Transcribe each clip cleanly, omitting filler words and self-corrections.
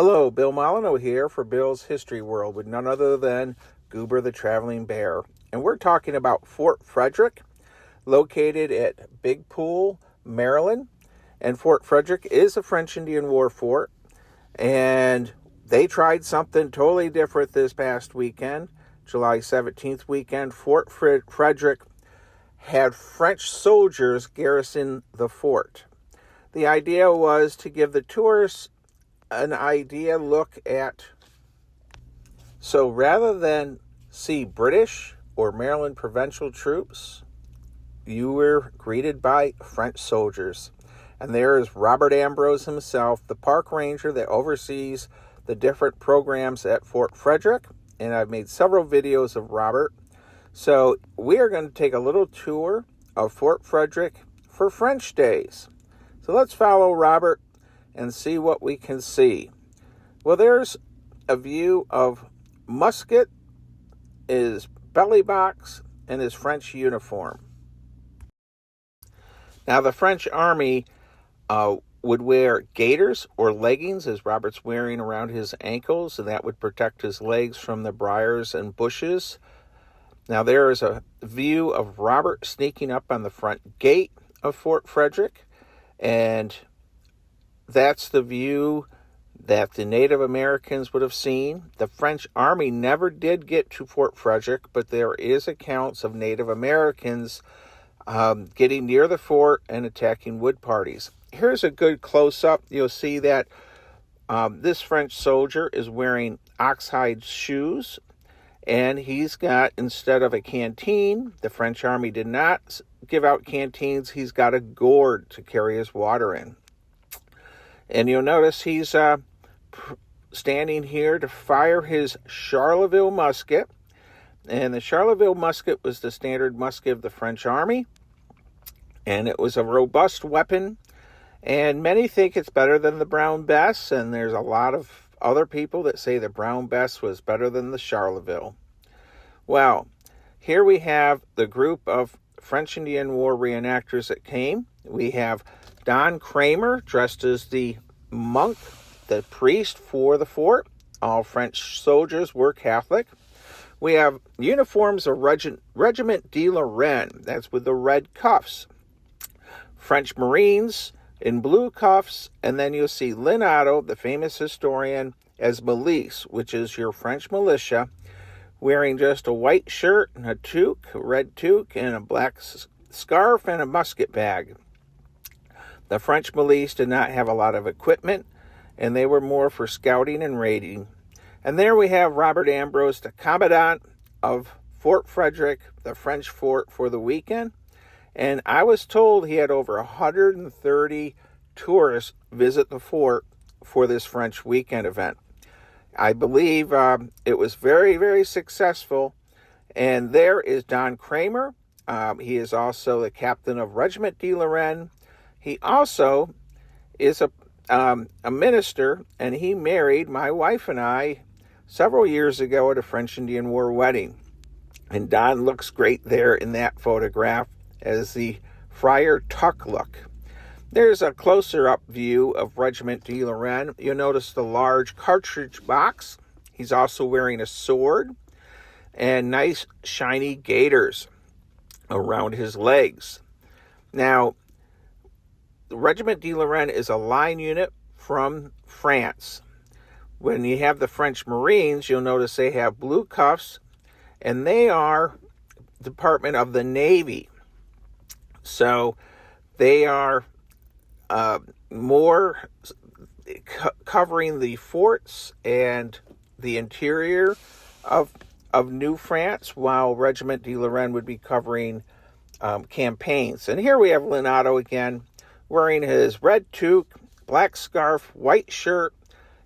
Hello, Bill Molyneux here for Bill's History World with none other than Goober the Traveling Bear. And we're talking about Fort Frederick, located at Big Pool, Maryland. And Fort Frederick is a French Indian War fort. And they tried something totally different this past weekend, July 17th weekend. Fort Frederick had French soldiers garrison the fort. The idea was to give the tourists an idea look at, so rather than see British or Maryland provincial troops, you were greeted by French soldiers. And there is Robert Ambrose himself, the park ranger that oversees the different programs at Fort Frederick. And I've made several videos of Robert. So we are going to take a little tour of Fort Frederick for French days. So let's follow Robert and see what we can see. Well, there's a view of musket, his belly box, and his French uniform. Now, the French army would wear gaiters or leggings, as Robert's wearing around his ankles, and that would protect his legs from the briars and bushes. Now, there is a view of Robert sneaking up on the front gate of Fort Frederick, and that's the view that the Native Americans would have seen. The French army never did get to Fort Frederick, but there is accounts of Native Americans getting near the fort and attacking wood parties. Here's a good close-up. You'll see that this French soldier is wearing oxhide shoes, and he's got, instead of a canteen, the French army did not give out canteens, he's got a gourd to carry his water in. And you'll notice he's standing here to fire his Charleville musket. And the Charleville musket was the standard musket of the French army. And it was a robust weapon. And many think it's better than the Brown Bess. And there's a lot of other people that say the Brown Bess was better than the Charleville. Well, here we have the group of French Indian War reenactors that came. We have Don Kramer, dressed as the monk, the priest for the fort. All French soldiers were Catholic. We have uniforms of Regiment de Lorraine, that's with the red cuffs. French Marines in blue cuffs, and then you'll see Lynn Otto, the famous historian, as milice, which is your French militia, wearing just a white shirt and a toque, a red toque, and a black scarf and a musket bag. The French milice did not have a lot of equipment, and they were more for scouting and raiding. And there we have Robert Ambrose, the commandant of Fort Frederick, the French fort, for the weekend. And I was told he had over 130 tourists visit the fort for this French weekend event. I believe it was very, very successful. And there is Don Kramer. He is also the captain of Regiment de Lorraine. He also is a minister, and he married my wife and I several years ago at a French Indian War wedding. And Don looks great there in that photograph as the Friar Tuck look. There's a closer-up view of Regiment de Lorraine. You'll notice the large cartridge box. He's also wearing a sword and nice shiny gaiters around his legs. Now, the Regiment de Lorraine is a line unit from France. When you have the French Marines, you'll notice they have blue cuffs, and they are Department of the Navy. So they are more covering the forts and the interior of New France, while Regiment de Lorraine would be covering campaigns. And here we have Lynn Otto again, wearing his red toque, black scarf, white shirt.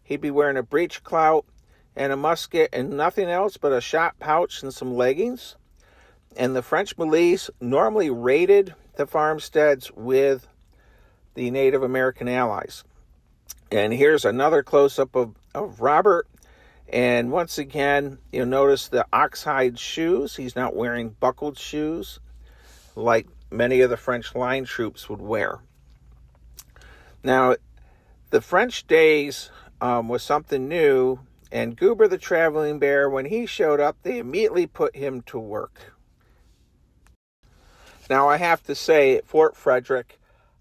He'd be wearing a breech clout and a musket and nothing else but a shot pouch and some leggings. And the French milice normally raided the farmsteads with the Native American allies. And here's another close-up of Robert. And once again, you'll notice the oxhide shoes. He's not wearing buckled shoes like many of the French line troops would wear. Now, the French days was something new, and Goober the traveling bear, when he showed up, they immediately put him to work. Now, I have to say, at Fort Frederick,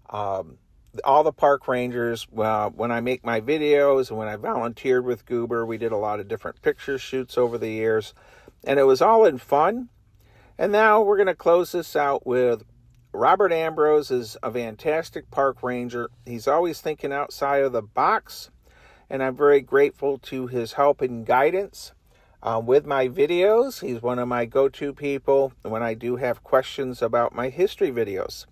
all the park rangers, when I make my videos and when I volunteered with Goober, we did a lot of different picture shoots over the years, and it was all in fun. And now we're going to close this out with Robert Ambrose is a fantastic park ranger. He's always thinking outside of the box, and I'm very grateful to his help and guidance with my videos. He's one of my go-to people when I do have questions about my history videos.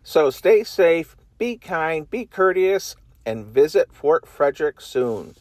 So stay safe, be kind, be courteous, and visit Fort Frederick soon.